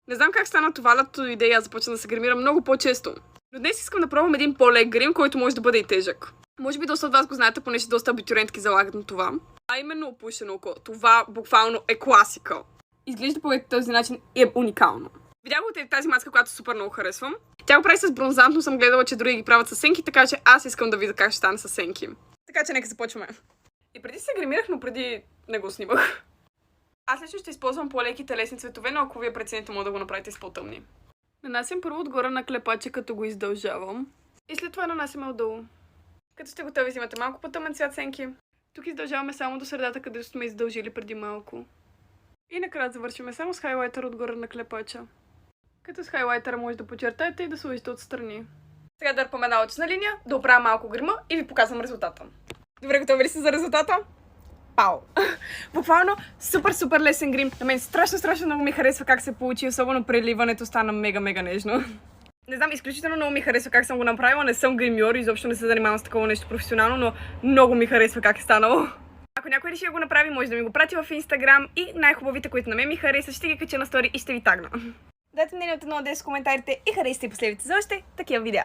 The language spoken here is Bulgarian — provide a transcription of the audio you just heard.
Не знам как стана това лято идея, аз започна да се гримирам много по-често. Но днес искам да пробвам един по-лек грим, който може да бъде и тежък. Може би доста от вас го знаете, понеже доста абитюрентки залагат на това. А именно опушено око. Това буквално е класика. Изглежда по този начин и е уникално. Видях го от тази маска, която супер много харесвам. Тя го прави с бронзант, но съм гледала, че други ги правят с сенки, така че аз искам да видя как ще стане с сенки. Така че нека започваме. И преди се гримирах, но преди не го снимах. Аз лично ще използвам по-леки телесни цветове, но ако вие прецените, може да го направите с по-тъмни. Нанасям първо отгоре на клепаче, като го издължавам. И след това нанасяме отдолу. Като сте готови, взимате малко по-тъмен цвят сенки. Тук издължаваме само до средата, където сме издължили преди малко. И накрая завършваме само с хайлайтер отгоре на клепача. Като с хайлайтера може да подчертаете и да сложите отстрани. Сега дърпам една очна линия, да оправя малко грима и ви показвам резултата. Добре, готови ли сте за резултата? Пау! Буквално супер лесен грим. На мен страшно много ми харесва как се получи, особено преливането стана мега нежно. Не знам, изключително много ми харесва как съм го направила, не съм гримьор, изобщо не се занимавам с такова нещо професионално, но много ми харесва как е станало. Ако някой реши да го направи, може да ми го прати в Instagram и най-хубавите, които на мен ми харесват, ще ги кача на стори и ще ви тагна. Дайте мнение от 1 до 10 в коментарите и харесайте и последвайте за още такива видеа.